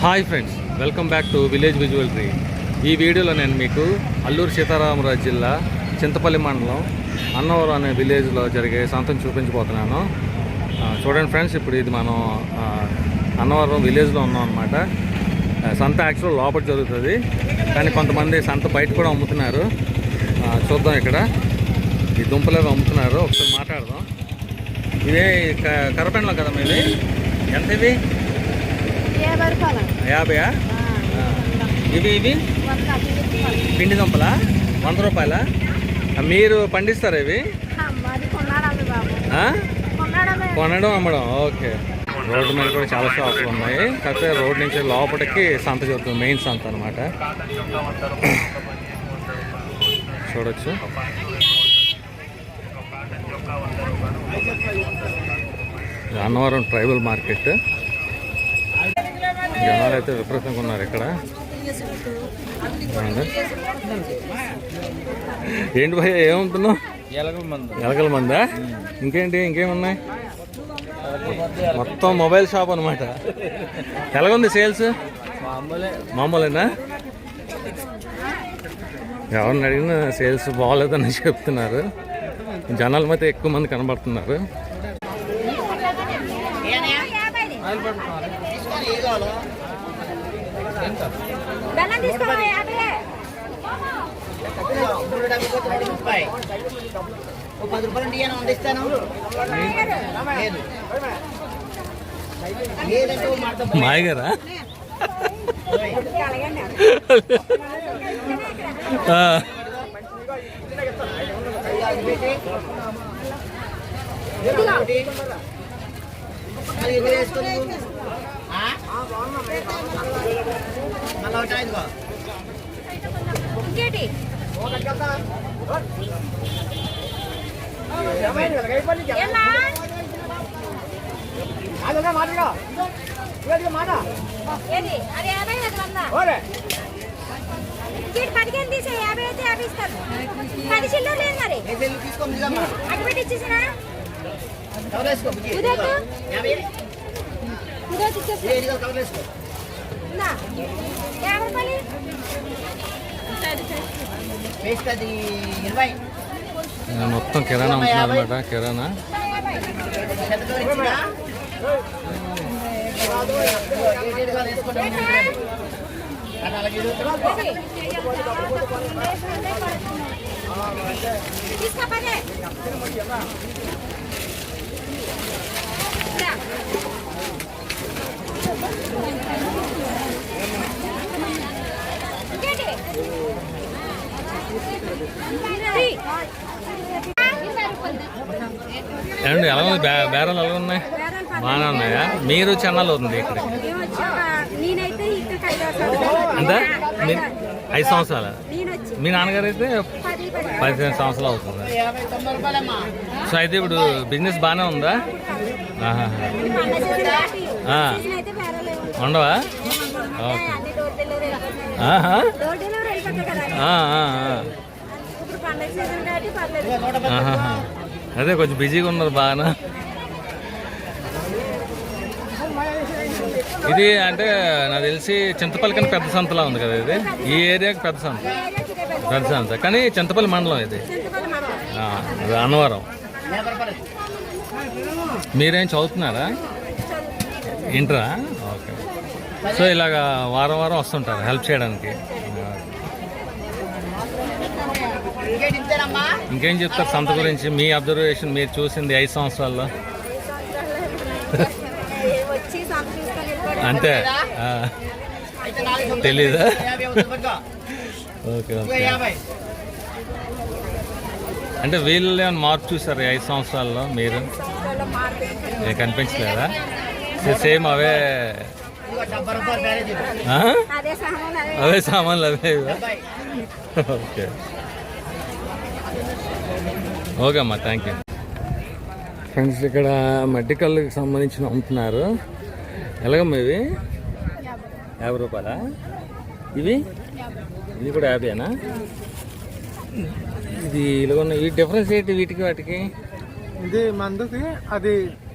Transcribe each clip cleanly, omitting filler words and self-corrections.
Hi friends, welcome back to village విజువలరీ. ఈ వీడియోలో నేను మీకు అల్లూరు సీతారామరాజు జిల్లా చింతపల్లి మండలం అన్నవరం అనే విలేజ్లో జరిగే సంతను చూపించబోతున్నాను. చూడండి ఫ్రెండ్స్, ఇప్పుడు ఇది మనం అన్నవరం విలేజ్లో ఉన్నాం అన్నమాట. సంత యాక్చువల్ లోపల జరుగుతుంది, కానీ కొంతమంది సంత బయట కూడా అమ్ముతున్నారు. చూద్దాం, ఇక్కడ ఈ దుంపలు అమ్ముతున్నారు, ఒకసారి మాట్లాడదాం. ఇదే కరపెండలం కదా మీది? ఎంత ఇది? 50. ఇవి పిండి దుంపలా? 100 రూపాయలా? మీరు పండిస్తారా ఇవి? కొనడం అమ్మడం. ఓకే. రోడ్డు మీద కూడా చాలా షాపులు ఉన్నాయి, కాకపోతే రోడ్ నుంచి లోపలికి సంత జరుగుతుంది, మెయిన్ సంత అనమాట. చూడొచ్చు. Annavaram tribal market. జనాలు అయితే విపరీతంగా ఉన్నారు ఇక్కడ. ఏంటి భయ్య, ఏమవుతున్నావు? ఎలకల మందా? ఇంకేంటి, ఇంకేమున్నాయి? మొత్తం మొబైల్ షాప్ అనమాట. ఎలాగుంది సేల్స్? మామూలేనా? ఎవరిని అడిగినా సేల్స్ బాగోలేదని చెప్తున్నారు. జనాలు అయితే ఎక్కువ మంది కనబడుతున్నారు. మాయ గారా? మొత్తం కిరాణా ఉంటున్నారు అనమాట. కిరాణా ఏమండి, ఎలా ఉంది? బేరాలు ఎలా ఉన్నాయి? బాగానే ఉన్నాయా? మీరు చెన్నాలు అవుతుంది ఇక్కడ? అంతా 5 సంవత్సరాలు. మీ నాన్నగారు అయితే 15 సంవత్సరాలు అవుతుంది. సో అయితే ఇప్పుడు బిజినెస్ బాగానే ఉందా? ఉండవా? ఓకే. అదే కొంచెం బిజీగా ఉన్నారు బాగా. ఇది అంటే నాకు తెలిసి చింతపల్లి కన్నా పెద్ద సంతలా ఉంది కదా ఇది. ఈ ఏరియాకి పెద్ద సంత, కానీ చింతపల్లి మండలం ఇది, అన్నవరం. మీరేం చదువుతున్నారా? ఇంటరా? ఓకే. సో ఇలాగా వారం వారం వస్తుంటారు హెల్ప్ చేయడానికి. ఇంకేం చెప్తారు సంత గురించి? మీ అబ్జర్వేషన్, మీరు చూసింది 5 సంవత్సరాల్లో. అంతే, తెలీదా? Okay okay. అంటే వీళ్ళు ఏమైనా మార్పు చూసారు 5 సంవత్సరాల్లో? మీరు కనిపించలేదా? సేమ్ అవే సామాన్లు అవే. ఓకే ఓకే అమ్మా, థ్యాంక్ యూ. ఫ్రెండ్స్, ఇక్కడ మట్టి కళ్ళకి సంబంధించిన అమ్ముతున్నారు. ఎలాగమ్మా ఇవి? 50 రూపాయలా? ఇది కూడా 50ఏనా? ఇది ఇలాగ ఉన్నాయి. ఈ డిఫరెన్స్ ఏంటి వీటికి వాటికి? ఇది మందుకి, అది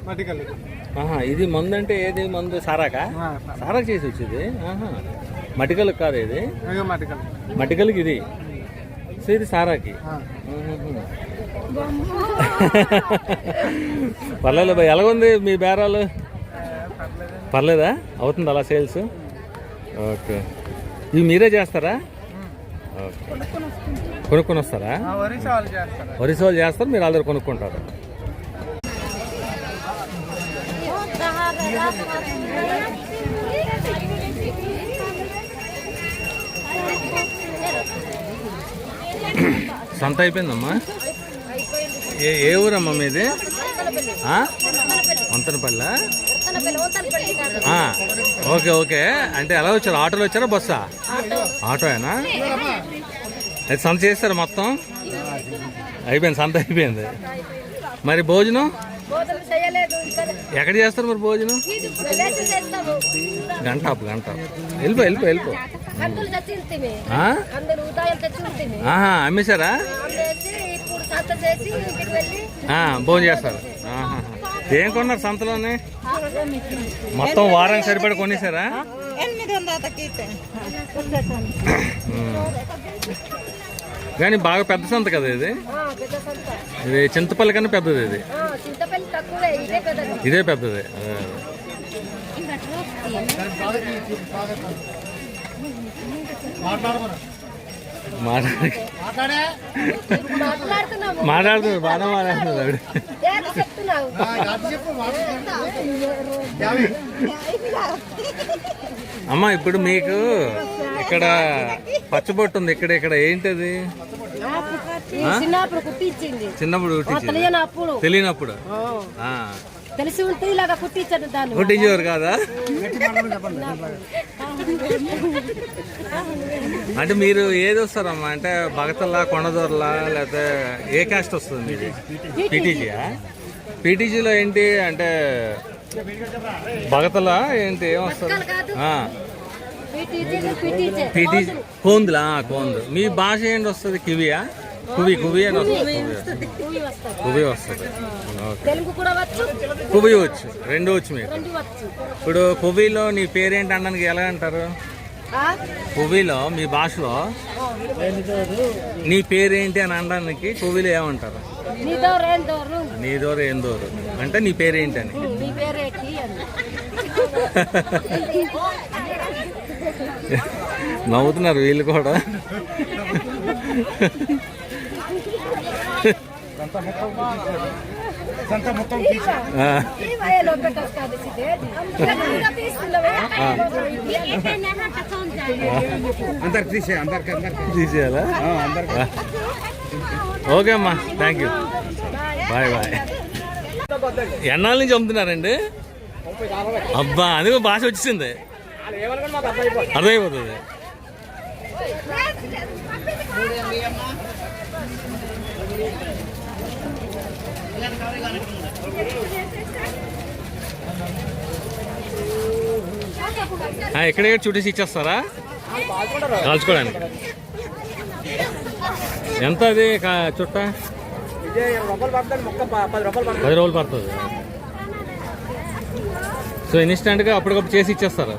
మట్టి కళ్ళకి. ఆహా, ఇది మందు అంటే ఏది మందు? సారాకా? సారా చేసి వచ్చేది. ఆహా, మటికలకు కాదు ఇది. మటికలకి ఇది. సో ఇది సారాకి. పర్లేదు భయ్, ఎలాగుంది మీ బేరాలు? పర్లేదా? అవుతుంది అలా సేల్స్? ఓకే. ఇవి మీరే చేస్తారా? ఓకే, కొనుక్కొని వస్తారా? వరిస వాళ్ళు చేస్తారు, మీరు అందరు కొనుక్కుంటారు. సంత అయిపోయిందమ్మా. ఏ ఊరమ్మా మీది? వంతనపల్లి. Okay okay. అంటే ఎలా వచ్చారు? ఆటోలో వచ్చారా బస్సా? ఆటోయేనా? అయితే సంత చేస్తారా మొత్తం? అయిపోయింది, సంత అయిపోయింది. మరి భోజనం ఎక్కడ చేస్తారు మరి భోజనం? గంట వెళ్ళిపో. అమ్మేశారా? భోజనం చేస్తారు. ఏం కొన్నారు సంతలోనే? మొత్తం వారానికి సరిపడి కొనేసారా? కానీ బాగా పెద్ద సంత కదా ఇది. ఇది చింతపల్లి కన్నా పెద్దది ఇది. ఇదే పెద్దది. మాట్లాడుతుంది బాగా మాట్లాడుతుంది ఆవిడ. అమ్మా ఇప్పుడు మీకు ఇక్కడ పచ్చబొట్టు ఉంది, ఇక్కడ ఏంటది? చిన్నప్పుడు తెలియనప్పుడు తెలిసి ఉంటే ఇలాగా కుట్టించాడు. దాన్ని కుట్టించేవారు కాదా? అంటే మీరు ఏది వస్తారమ్మా? అంటే భగతల్లా, కొండదూరలా, లేకపోతే ఏ కాస్ట్ వస్తుంది మీది? పీటీజీయా? పీటీజీలో ఏంటి అంటే భగతలా ఏంటి ఏమొస్తారు? పీటీజీ కోందులా? కోందు. మీ భాష ఏంటి వస్తుంది? కివియా? కువి అని వస్తుంది. కువి వస్తుంది. కువి వచ్చు, రెండు వచ్చు మీకు. ఇప్పుడు కువిలో నీ పేరేంటి అనడానికి ఎలా అంటారు? కువిలో మీ భాషలో నీ పేరేంటి అని అనడానికి కువిలో ఏమంటారు? నీదోరు ఏందోరు అంటే నీ పేరేంటి అని. నవ్వుతున్నారు వీళ్ళు కూడా. తీసేయాలా? ఓకే అమ్మా, థ్యాంక్ యూ, బాయ్. ఎన్నాళ్ళ నుంచి అమ్ముతున్నారండి? అబ్బా, అందుకు భాష వచ్చేసింది, అర్థమైపోతుంది. ఎక్కడ చుట్టేసి ఇచ్చేస్తారా కాల్చుకోవడానికి? ఎంత అది చుట్ట? 10 రూపాయలు పడుతుంది. సో ఇన్స్టెంట్గా అప్పటికప్పుడు చేసి ఇచ్చేస్తారు.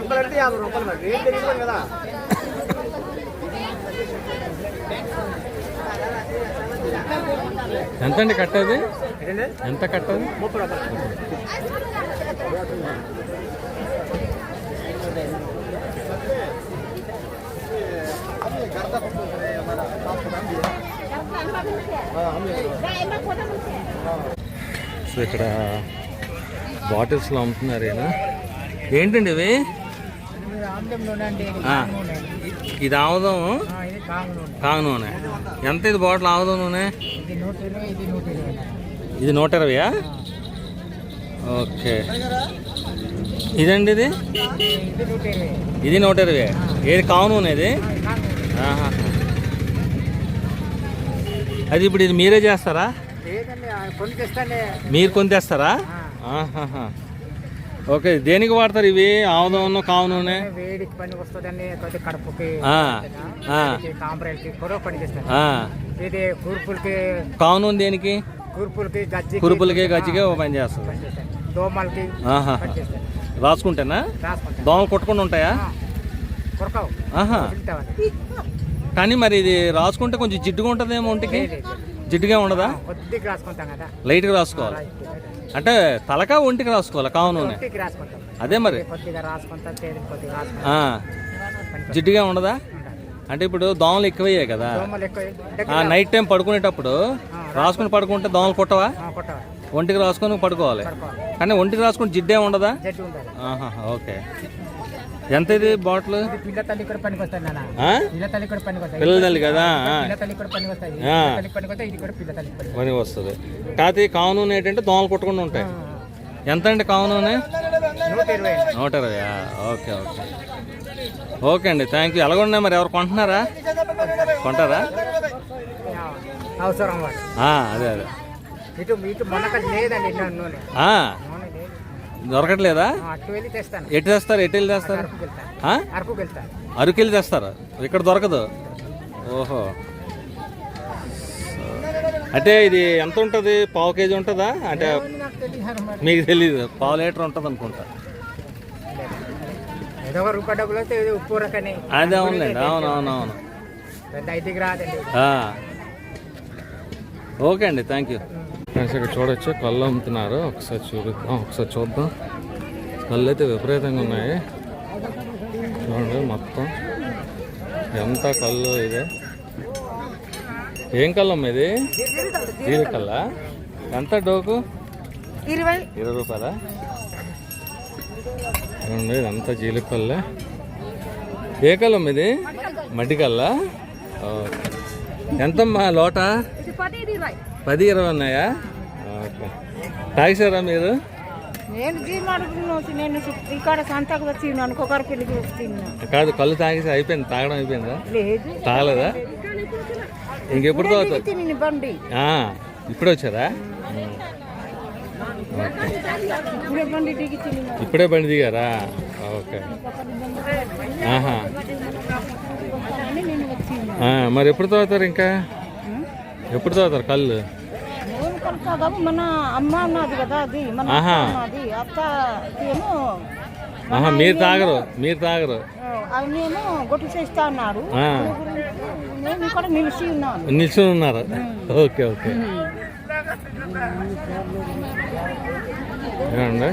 ముక్కలు 50 రూపాయలు మరి రేట్ పెరిగిపోయింది కదా. ఎంత అండి కట్టేది? ఎంత కట్టేది? 30 రూపాయలు. సో ఇక్కడ బాటిల్స్లో అమ్ముతున్నారు. ఏంటండి ఇవి? ఇది ఆముదం, కాంగ నూనె ఎంత ఇది బాటిల్ ఆముదం నూనె? ఇది 120, ఇది 120. ఇది 120యా? ఓకే. ఇదండి ఇది? ఇది 120. ఇది 120. ఏది కావు నూనె ఇది? ఆహా. అది ఇప్పుడు ఇది మీరే చేస్తారా? లేదండి, కొన్ని తెస్తాండి. మీరు కొని తెస్తారా? ఆహాహా. ఓకే. దేనికి వాడతారు ఇవి ఆముదం కావు నూనె? వేడికి పనికి వస్తుందండి, కొద్ది కడుపుకి, కాంబరేలకి కూడా పని చేస్తాను. ఇది కూర్పులకి. కావు నూనె దేనికి? కూర్పులకి, గజ్జి, కురుపులకి గజ్జిగా పని చేస్తుంది. దోమలకి ఆహా. రాసుకుంటేనా? దోమలు కొట్టుకుండా ఉంటాయా? కొరకావు. ఆహా. కానీ మరి ఇది రాసుకుంటే కొంచెం జిడ్డుగా ఉంటుందేమో ఒంటికి? జిడ్డుగా ఉండదా? కొద్దిగా రాసుకుంటాం కదా. లైట్గా రాసుకోవాలి అంటే తలకా ఒంటికి రాసుకోవాలి కావు నూనె? అదే మరి. కొద్దిగా రాసుకుంటాం, కొద్దిగా రాసుకుంటాం. జిడ్డుగా ఉండదా? అంటే ఇప్పుడు దోమలు ఎక్కువయ్యాయి కదా, నైట్ టైం పడుకునేటప్పుడు రాసుకుని పడుకుంటే దోమలు కొట్టవా? ఒంటికి రాసుకొని పడుకోవాలి. కానీ ఒంటికి రాసుకుని జిడ్డే ఉండదా? ఆహా. ఓకే. ఎంత ఇది బాటిల్? పిల్ల తల్లి కూడా పనికి వస్తాయి నాన్న. పిల్ల తల్లి కూడా పనికి వస్తాయి. పిల్ల తల్లి కదా, పిల్ల తల్లి కూడా పనికి వస్తాయి. పనికి వస్తాయి, ఇది కూడా పిల్ల తల్లి పని వస్తుంది. కాకపోతే కావు నూనె ఏంటంటే దోమలు కొట్టకుండా ఉంటాయి. ఎంత అండి కావు నూనె? 120. Okay okay. ఓకే అండి, థ్యాంక్ యూ. ఎలాగున్నాయి మరి? ఎవరు కొంటున్నారా? కొంటారా? అవసరం. అదే అదే. ఇటు ఇటు మొన్నకటి లేదండి నూనె. దొరకట్లేదా? అటు వెళ్ళి తెస్తాను. ఎటు తెస్తారు? ఎటు వెళ్ళి తెస్తారు? అరకుకి వెళ్తాను. అరకు వెళ్ళి తెస్తారు, ఇక్కడ దొరకదు. ఓహో. అంటే ఇది ఎంత ఉంటుంది? పావు కేజీ ఉంటుందా? అంటే మీకు తెలీదు. పావు లీటర్ ఉంటుంది అనుకుంటా. ఏదో రూపాయి డబ్బులు అయితే ఉప్పు రకని. అదే అవునులేండి. అవునవునవును. పెద్ద ఐదుకి రాదండి. ఓకే అండి, థ్యాంక్ యూ. ఫ్రెండ్స్ ఇక్కడ చూడొచ్చు, కళ్ళు అమ్ముతున్నారు. ఒకసారి చూద్దాం. కళ్ళు అయితే విపరీతంగా ఉన్నాయి చూడండి. మొత్తం ఎంత కళ్ళు ఇదే. ఏం కళ్ళు అమ్మ ఇది? జీలకల్లా. ఎంత డోకు? 20 రూపాయలా? చూడండి ఇదంతా జీలకల్లే. ఏ కళ్ళం ఇది? మడ్డి కల్లా. ఎంతమ్మా లోట? 10-20 ఉన్నాయా? ఓకే. తాగిసారా మీరు? నేను ఇక్కడ సంతకు వచ్చి అనుకోకరు పెళ్లికి వస్తున్నా. కాదు, కళ్ళు తాగేసి అయిపోయింది. తాగడం అయిపోయిందా? తాగలేదా? ఇంకెప్పుడు తాగుతారు? ఇప్పుడే వచ్చారా? ఇప్పుడే బండి దిగారా? ఓకే. ఆహా. మరి ఎప్పుడు తాగుతారు? ఇంకా ఎప్పుడు తాగుతారు కళ్ళు? మన అమ్మ ఉన్నది కదా, అది మన అత్త ఏమో. మీరు తాగరు? మీరు తాగరు? నేను గొట్టు చేస్తా అన్నారు. నేను ఇక్కడ నిలిచి ఉన్నాను. నిల్చుని ఉన్నారు? Okay okay. ఏమండి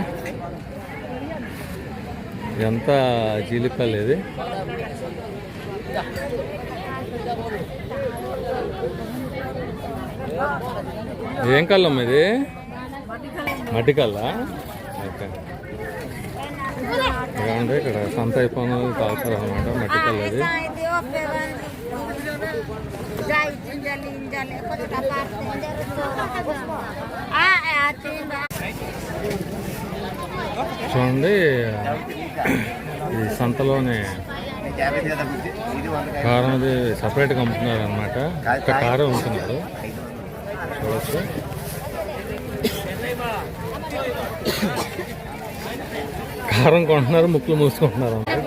ఎంత జీలిపల్లి ఇది? ఏం కళ్ళం ఇది? మట్టి కల్లా. ఓకే. ఏమంటే ఇక్కడ సంత అయిపోయిన తాగుతారు అనమాట. మట్టి కళ్ళు ఇది. చూడండి, ఈ సంతలోనే కారం అది సపరేట్గా అమ్ముతున్నారు అనమాట. ఒక కారం అమ్ముతున్నారు చూడచ్చు. కారం కొంటున్నారు, ముక్కులు మూసుకుంటున్నారు అన్నమాట.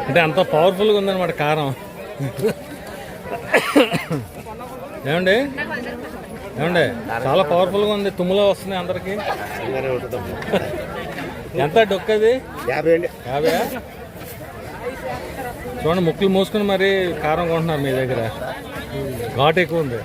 అంటే అంత పవర్ఫుల్గా ఉందన్నమాట కారం. ఏమండి ఏమండి చాలా పవర్ఫుల్గా ఉంది. తుమ్ములో వస్తున్నాయి అందరికి. ఎంత డొక్కది? 50. చూడండి, ముక్కులు మూసుకుని మరి కారం కొంటున్నారు మీ దగ్గర. ఘాట్ ఎక్కువ ఉంది.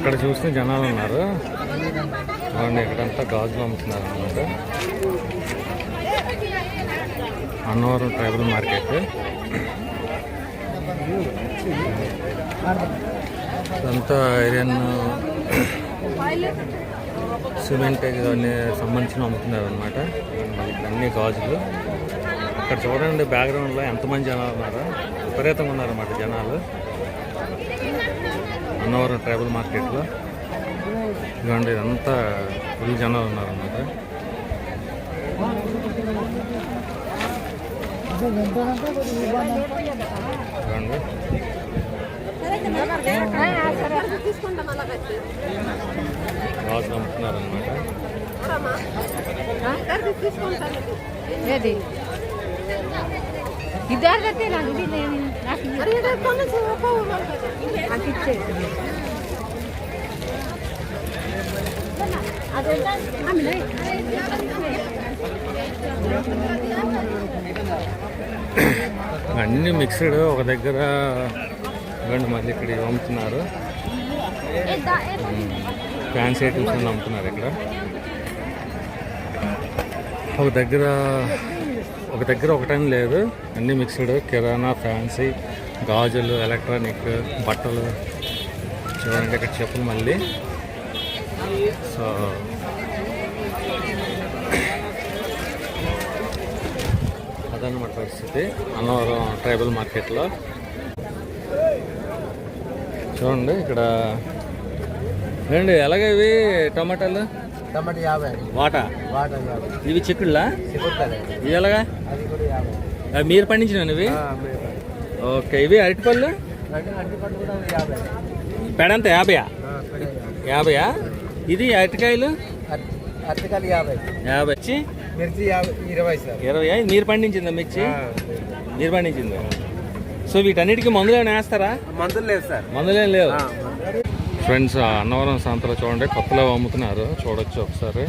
ఎక్కడ చూస్తే జనాలు ఉన్నారు. చూడండి ఇక్కడంతా గాజులు అమ్ముతున్నారు అన్నమాట. Annavaram tribal market. ఇదంతా ఐరన్ సిమెంట్ ఇవన్నీ సంబంధించిన అమ్ముతున్నారు అనమాట. ఇక్కడ అన్ని గాజులు. అక్కడ చూడండి బ్యాక్గ్రౌండ్లో ఎంతమంది జనాలు ఉన్నారో, విపరీతంగా ఉన్నారన్నమాట జనాలు అన్నవరం ట్రైబల్ మార్కెట్లో. ఇదిగోండి ఇదంతా ఫుల్ జనాలు ఉన్నారన్నమాట. చూడండి గాజులు అమ్ముతున్నారు అనమాట. ఇద్దరికైతే నాకు ఇచ్చే అన్నీ మిక్స్డ్ ఒక దగ్గర. ఇవ్వండి మళ్ళీ ఇక్కడ ఇవి అమ్ముతున్నారు. ఫ్యాన్సీ ఐటమ్స్ అన్నీ అమ్ముతున్నారు ఇక్కడ. ఒక దగ్గర ఒకటని లేదు, అన్నీ మిక్స్డ్. కిరాణా, ఫ్యాన్సీ, గాజులు, ఎలక్ట్రానిక్, బట్టలు. చూడండి ఇక్కడ చెప్పులు మళ్ళీ. సో అదన్నమాట పరిస్థితి అన్నవరం ట్రైబల్ మార్కెట్లో. చూడండి ఇక్కడ రండి. ఎలాగ ఇవి టమాటాలు? టమాటా 50. వాటా వాటా ఇవి చిక్కుడులా? ఇవి ఎలాగా? అది కూడా 50. మీరు పండించినాను ఇవి? ఓకే. ఇవి అరటిపళ్ళు? అరటిపళ్ళు కూడా 50. పెడంత 50? 50? ఇది అరటికాయలు? అరటికాయలు 50. 50. మిర్చి 20 సార్. 20? మీరు పండించిందా మిర్చి? మీరు పండించిందా? సో వీటన్నిటికీ మందులు ఏమైనా వేస్తారా? మందులు లేదు సార్. మందులేం లేవు. ఫ్రెండ్స్ అన్నవరం సంతలో చూడండి కొత్తలో అమ్ముతున్నారు. చూడొచ్చు ఒకసారి.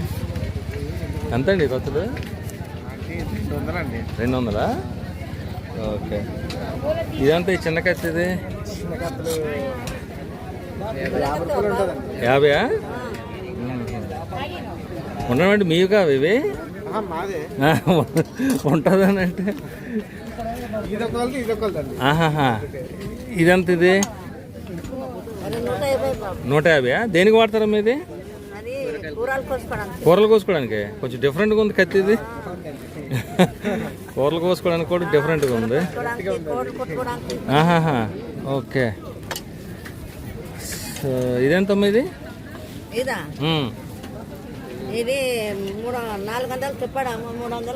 ఎంతండి కొత్తలు? 200. ఓకే. ఇదంతా ఈ చిన్న కత్తి ఇది 50? ఉండమండి మీవి కావు ఇవి? ఉంటుందని అంటే ఆహాహా. ఇదంత ఇది 150? దేనికి వాడతారా మీది? కూరలు కోసుకోవడానికి. కొంచెం డిఫరెంట్గా ఉంది కత్తి ఇది. కూరలు కోసుకోవడానికి కూడా డిఫరెంట్గా ఉంది. ఆహాహా. ఓకే. సో ఇదెంతమ్మా ఇది? ఇది 400 చెప్పాడా?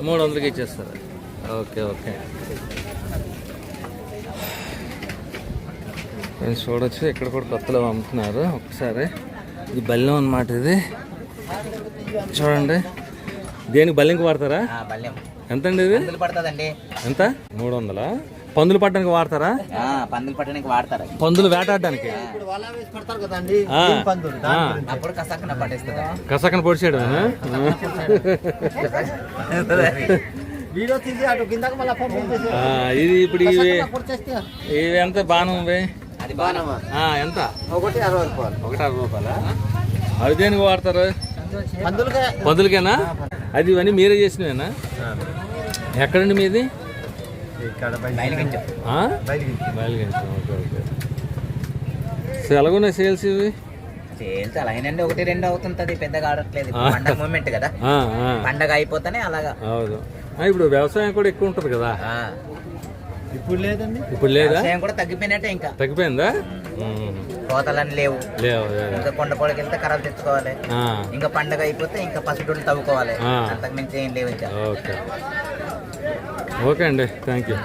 300కి ఇచ్చేస్తారు. Okay okay. ఫ్రెండ్స్ చూడొచ్చు ఇక్కడ కూడా కొత్తలో అమ్ముతున్నారు. ఒకసారి ఇది బల్లెం అన్నమాట. ఇది చూడండి. దేనికి బల్లెంకి వాడతారా? ఎంతండి ఇది? ఎంత? 300. పందులు పట్టడానికి వాడతారా? పందులు పట్టడానికి వాడతారు. పందులు వేటాడడానికి కసకన పొడిచేయడం. ఇది ఇప్పుడు ఇవి ఎంత బాణం? ఎంత? 160 రూపాయలా? అవి దేనికి వాడతారు? పందులకేనా? అది ఇవన్నీ మీరే చేసినవేనా? ఎక్కడండి మీది? బయలుగంచం. Okay okay. సో ఎలాగున్నాయి సేల్స్ ఇవి? సేల్స్ అలాగేనండి, 1-2 అవుతుంటది, పెద్దగా ఆడట్లేదు. పండగ మూమెంట్ కదా, పండగ అయిపోతేనే అలాగా. అవును. ఇప్పుడు వ్యవసాయం కూడా ఎక్కువ ఉంటుంది కదా. ఇప్పుడు లేదండి. ఇప్పుడు లేదా? వ్యవసాయం కూడా తగ్గిపోయినట్టే. ఇంకా తగ్గిపోయిందా? కోతలని లేవు. ఇంకా కొండ పొడకి వెళ్తే కర్రలు తెచ్చుకోవాలి. ఇంకా పండగ అయిపోతే ఇంకా పసుపుడులు తవ్వుకోవాలి. అంతకు మించి ఏం లేవు ఇంకా. ఓకే ఓకే అండి, థ్యాంక్ యూ.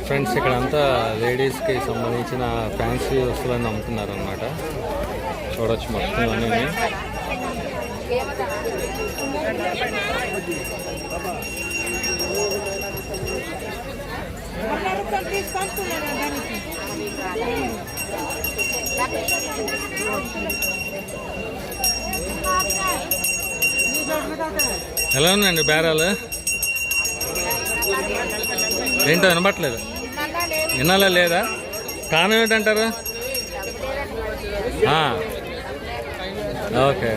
ఫ్రెండ్స్ ఇక్కడ అంతా లేడీస్కి సంబంధించిన ఫ్యాన్సీ వస్తువులన్నీ అమ్ముతున్నారు అన్నమాట. చూడొచ్చు మొత్తం అన్నీ. ఎలా ఉన్నాయండి బేరాలు? ఏంటో వినబట్టలేదు. వినాలా లేదా? కారణం ఏంటంటారు? ఓకే,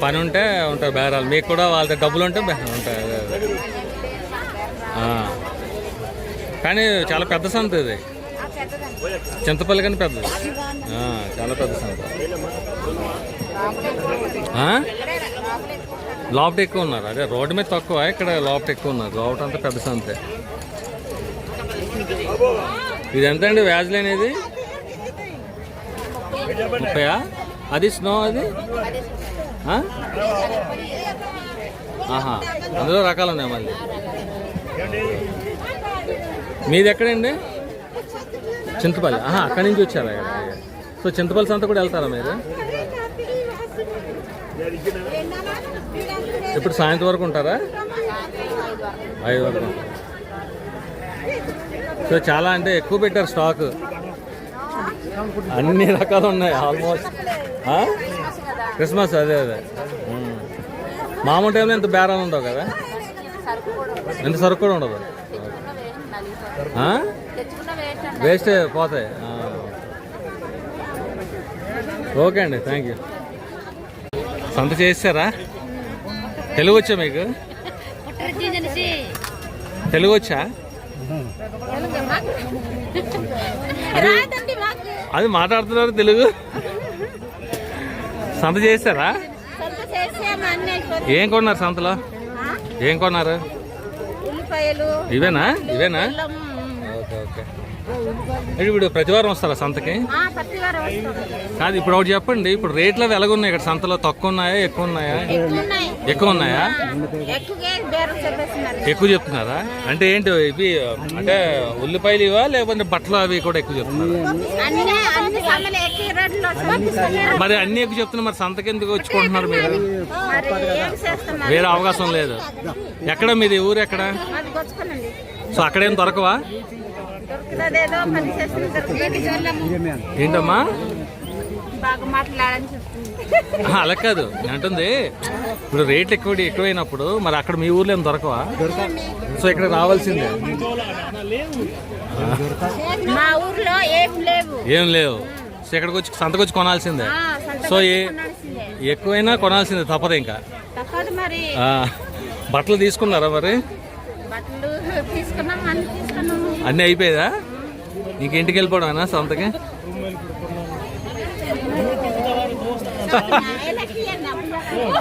పని ఉంటే ఉంటాయి బేరాలు. మీకు కూడా వాళ్ళ డబ్బులు ఉంటే ఉంటాయి. అదే అదే. కానీ చాలా పెద్ద సంత ఇది, చింతపల్లి కానీ పెద్దది, చాలా పెద్ద సంత. లోపట ఎక్కువ ఉన్నారు. అదే రోడ్డు మీద తక్కువ, ఇక్కడ లోపట ఎక్కువ ఉన్నారు. లోపట అంతా పెద్ద సంతే. ఇది ఎంత అండి వ్యాజ్లైన్? ఇది 30. అది స్నో అది అందులో రకాలు ఉన్నాయి మళ్ళీ. మీది ఎక్కడండి? చింతపల్లి. అక్కడి నుంచి వచ్చారా? సో చింతపల్లి సంత కూడా వెళ్తారా మీరు? ఇప్పుడు సాయంత్రం వరకు ఉంటారా? 5 వరకు. సో చాలా అంటే ఎక్కువ పెట్టారు స్టాక్, అన్ని రకాలు ఉన్నాయి ఆల్మోస్ట్. క్రిస్మస్, అదే అదే. మామూలు టైంలో ఎంత బేరాలు ఉండవు కదా, ఎంత సరుకు కూడా ఉండదు. వేస్ట్ పోతాయి. ఓకే అండి, థ్యాంక్ యూ. సంత చేసారా? తెలుగు వచ్చా మీకు? తెలుగు వచ్చా? అది మాట్లాడుతున్నారు తెలుగు. సంత చేస్తారా? ఏం కొన్నారు సంతలో? ఏం కొన్నారు? ఇవేనా? Okay okay. ఇప్పుడు ప్రతివారం వస్తారా సంతకి? కాదు, ఇప్పుడు ఒకటి చెప్పండి. ఇప్పుడు రేట్లు అవి ఎలాగున్నాయి ఇక్కడ సంతలో? తక్కువ ఉన్నాయా, ఎక్కువ ఉన్నాయా? ఎక్కువ ఉన్నాయా? ఎక్కువ చెప్తున్నారా? అంటే ఏంటి ఇవి? అంటే ఉల్లిపాయలు ఇవా లేకపోతే బట్టలు అవి కూడా ఎక్కువ చెప్తున్నారు? మరి అన్ని ఎక్కువ చెప్తున్నారు, మరి సంతకి ఎందుకు వచ్చుకుంటున్నారు మీరు? వేరే అవకాశం లేదు. ఎక్కడ మీది ఊరు ఎక్కడ? సో అక్కడేం దొరకవా? ఏంటమ్మా? అలా కాదు అంటుంది. ఇప్పుడు రేట్లు ఎక్కువైనప్పుడు మరి అక్కడ మీ ఊర్లో ఏం దొరకవా? సో ఇక్కడ రావాల్సిందే. ఏం లేవు. సో ఇక్కడికి వచ్చి సంతకు వచ్చి కొనాల్సిందే. సో ఎక్కువైనా కొనాల్సిందే, తప్పదు ఇంకా. బట్టలు తీసుకున్నారా మరి? అన్నీ అయిపోయేదా? ఇంటికి వెళ్ళిపోవడమేనా సంతకి?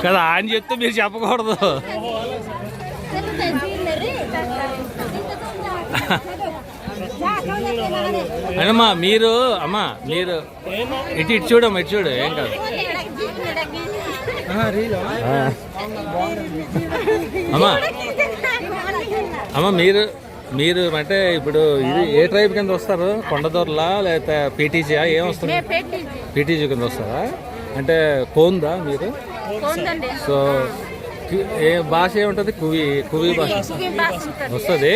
కదా ఆయన చెప్తే మీరు చెప్పకూడదు. అమ్మా మీరు ఇటు చూడమ్మా, ఇటు చూడు. ఏం కాదు అమ్మా. మీరు అంటే ఇప్పుడు ఇది ఏ ట్రైబ్ కింద వస్తారు? కొండదొరలా లేకపోతే పీటీజీయా? ఏం వస్తుంది? పీటీజీ కింద వస్తారా? అంటే కోందా మీరు? సో ఏ భాష ఏముంటుంది? కువి భాష వస్తుంది.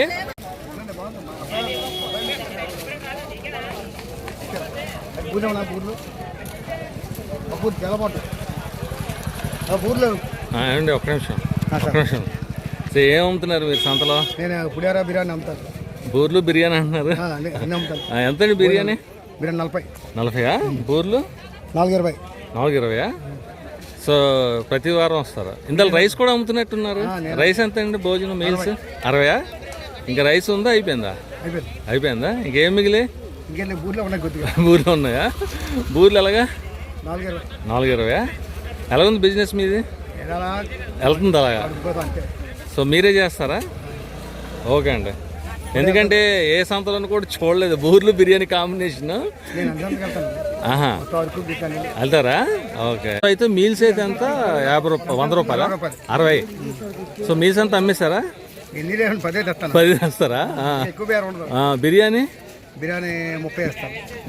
ఏమండి ఒక్క నిమిషం. సో ఏం అమ్ముతున్నారు మీరు సంతలో? పులిహోర బిర్యానీ అమ్ముతాను. బూర్లు బిర్యానీ అంటున్నారు. ఎంతండి బిర్యానీ? 40. బూర్లు 420. సో ప్రతి వారం వస్తారా? ఇందులో రైస్ కూడా అమ్ముతున్నట్టున్నారు. రైస్ ఎంత అండి? భోజనం మీల్స్ 60. ఇంకా రైస్ ఉందా? అయిపోయిందా? ఇంకేం మిగిలే? బూర్లు ఉన్నాయా? బూర్లు ఎలాగా? 420. ఎలా ఉంది బిజినెస్ మీది? వెళ్తుంది అలాగా? సో మీరే చేస్తారా? ఓకే అండి. ఎందుకంటే ఏ సంతలో కూడా చూడలేదు బూర్లు బిర్యానీ కాంబినేషన్. వెళ్తారా? ఓకే. అయితే మీల్స్ అయితే ఎంత? 50 రూపాయలు, 100 రూపాయలు, 60. సో మీల్స్ అంతా అమ్మేస్తారా? 10 తెస్తారా? బిర్యానీ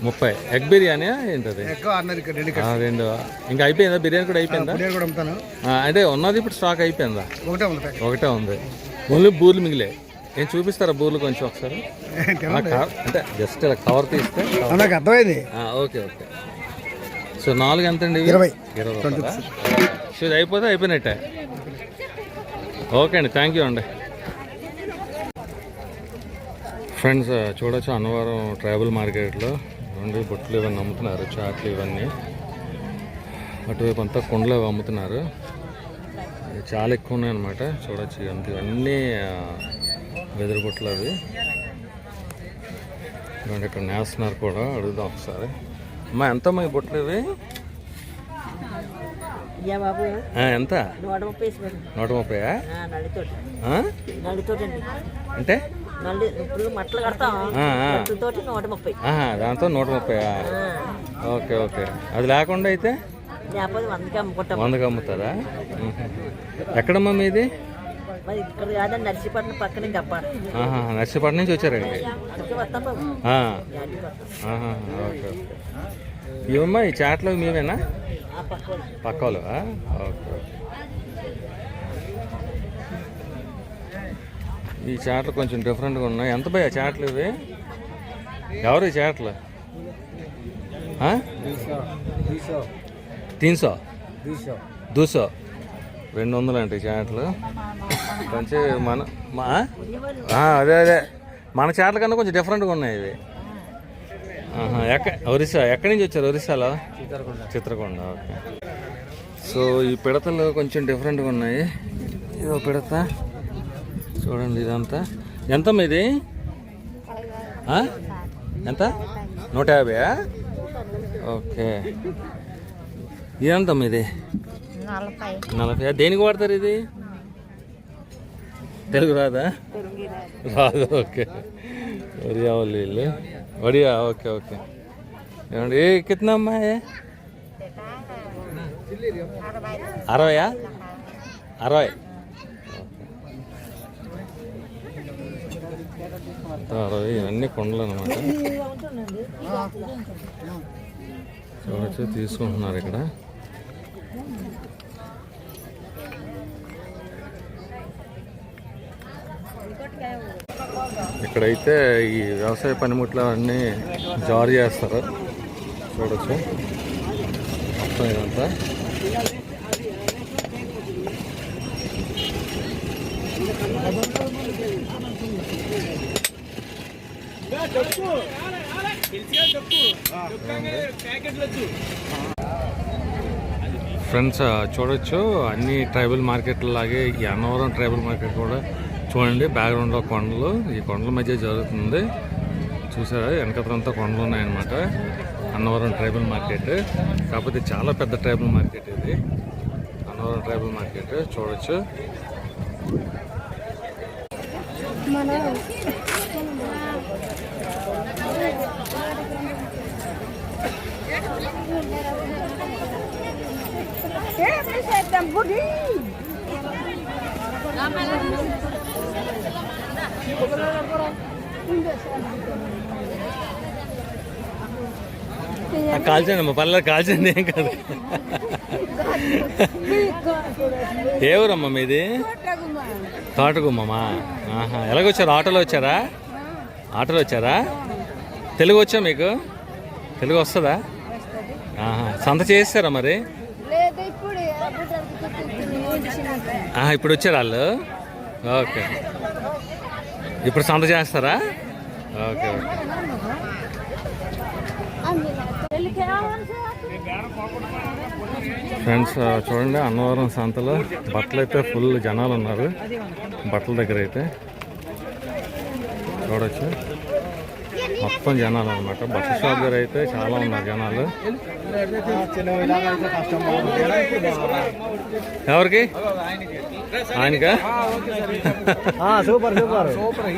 30. ఎగ్ బిర్యానీ ఏంటది? 2. ఇంకా అయిపోయిందా? బిర్యానీ కూడా అయిపోయిందా? అంటే ఉన్నది ఇప్పుడు స్టాక్ అయిపోయిందా? ఒకటే ఉంది. ఓన్లీ బూర్లు మిగిలే. ఏం చూపిస్తారా బూర్లు కొంచెం ఒకసారి? అంటే జస్ట్ ఇలా కవర్ తీస్తే అర్థమైంది. ఓకే. సో 4 ఎంత అండి? 20. సో ఇది అయిపోయినట్టే. ఓకే అండి, థ్యాంక్ యూ అండి. ఫ్రెండ్స్ చూడొచ్చు అన్నవరం ట్రైబల్ మార్కెట్లో రెండు బొట్లు ఇవన్నీ అమ్ముతున్నారు, చాట్లు ఇవన్నీ. అటువైపు అంతా కుండలు అవి అమ్ముతున్నారు. చాలా ఎక్కువ ఉన్నాయి అన్నమాట. చూడొచ్చు ఇవన్నీ వెదురు బొట్లు అవి. ఇక్కడ నేస్తున్నారు కూడా, అడుగుదాం ఒకసారి. అమ్మా ఎంతమ్మా ఈ బొట్లు ఇవి? ఎంత? 130. అంటే దాంతో 130. Okay okay. అది లేకుండా అయితే 100కి అమ్ముతారా? ఎక్కడమ్మా మీది? నర్సీపట్నం నుంచి వచ్చారండి. Okay okay. ఇవమ్మా ఈ చాట్లు మేమేనా? పక్క వాళ్ళు? Okay okay. ఈ చాట్లు కొంచెం డిఫరెంట్గా ఉన్నాయి. ఎంత భయ చాట్లు ఇవి? ఎవరు ఈ చాట్లు? 300 200 అంటే చాట్లు. కొంచెం అదే మన చాట్ల కన్నా కొంచెం డిఫరెంట్గా ఉన్నాయి ఇవి. ఒరిస్సా. ఎక్కడి నుంచి వచ్చారు? ఒరిస్సాలో? చిత్రకొండ. ఓకే. సో ఈ పిడతలు కొంచెం డిఫరెంట్గా ఉన్నాయి. ఇదో పిడత చూడండి. ఇదంతా ఎంత మీది? ఎంత? 150. ఓకే. ఇదంతా మీది? 40. దేనికి వాడతారు ఇది? తెలుగు రాదా? రాదు. ఓకే. వడియా వాళ్ళు వీళ్ళు. వడియా. Okay okay. ఏమండి కిतना అమ్మా? 60. ఇవన్నీ కొండలు అన్నమాట. చూడొచ్చు తీసుకుంటున్నారు ఇక్కడ. ఇక్కడైతే ఈ వ్యవసాయ పనిముట్లు అన్నీ జారీ చేస్తారు. చూడొచ్చు మొత్తం ఇదంతా. ఫ్రెండ్స్ చూడొచ్చు అన్ని ట్రైబల్ మార్కెట్ల లాగే ఈ అన్నవరం ట్రైబల్ మార్కెట్ కూడా చూడండి. బ్యాక్గ్రౌండ్లో కొండలు, ఈ కొండల మధ్య జరుగుతుంది. చూసారా వెనకత్రంతా కొండలు ఉన్నాయన్నమాట. అన్నవరం ట్రైబల్ మార్కెట్ కాకపోతే చాలా పెద్ద ట్రైబల్ మార్కెట్ ఇది. అన్నవరం ట్రైబల్ మార్కెట్ చూడొచ్చు. కాల్చండి అమ్మా, పర్లేదు కాల్చండి, ఏం కాదు. ఏ ఊరమ్మా మీది? తోటగుమ్మమ్మా. ఎలాగొచ్చారు? ఆటోలో వచ్చారా? ఆటోలో వచ్చారా? తెలుగు వచ్చా మీకు? తెలుగు వస్తుందా? సంత చేస్తారా మరి? ఇప్పుడు వచ్చారు వాళ్ళు. ఓకే. ఇప్పుడు సంత చేస్తారా? Okay okay. ఫ్రెండ్స్ చూడండి అన్నవరం సంతలో బట్టలు అయితే ఫుల్ జనాలు ఉన్నారు. బట్టల దగ్గర అయితే చూడొచ్చు మొత్తం జనాలు అనమాట. బట్టల షాప్ దగ్గర అయితే చాలా ఉన్నారు జనాలు. ఎవరికి? ఆయనకా? Super super super.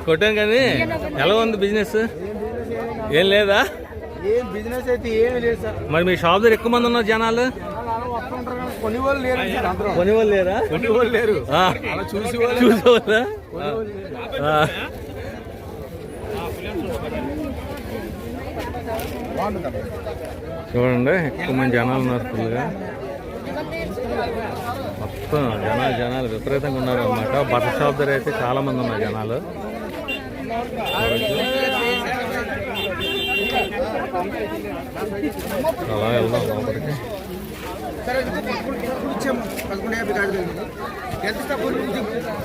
కొట్టాను కానీ ఎలా ఉంది బిజినెస్? ఏం లేదా? ఏం బిజినెస్ అయితే ఏమి లేదు సార్. మరి మీ షాప్ దగ్గర ఎక్కువ మంది ఉన్నారు జనాలు? కొనివాళ్ళు లేరు. కొనివాళ్ళు లేరా? కొనివాళ్ళు లేరు. చూసేవాళ్ళ? చూడండి ఎక్కువ మంది జనాలు ఉన్నారు ఫుల్గా. మొత్తం జనాలు విపరీతంగా ఉన్నారు అన్నమాట. బట్టల షాప్ దగ్గర అయితే చాలా మంది ఉన్నారు జనాలు. అలా వెళ్దాం లోపలికి. 1150 కాదు ఎంత తప్పు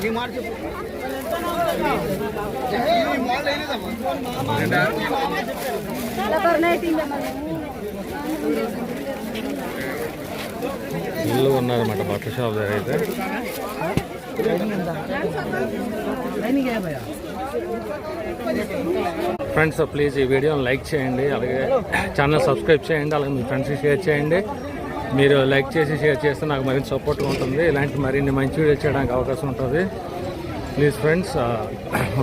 నీ మాట చెప్పు ఈ మోడల్ అయినదమ్మా ఇల్లు ఉన్నారన్నమాట బట్టల షాప్ దగ్గర అయితే. ఫ్రెండ్స్ ప్లీజ్ ఈ వీడియోని లైక్ చేయండి, అలాగే ఛానల్ సబ్స్క్రైబ్ చేయండి, అలాగే మీ ఫ్రెండ్స్కి షేర్ చేయండి. మీరు లైక్ చేసి షేర్ చేస్తే నాకు మరింత సపోర్ట్గా ఉంటుంది, ఇలాంటి మరిన్ని మంచి వీడియోలు చేయడానికి అవకాశం ఉంటుంది. ప్లీజ్ ఫ్రెండ్స్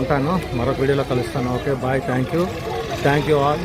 ఉంటాను, మరొక వీడియోలో కలుస్తాను. Okay bye, thank you all.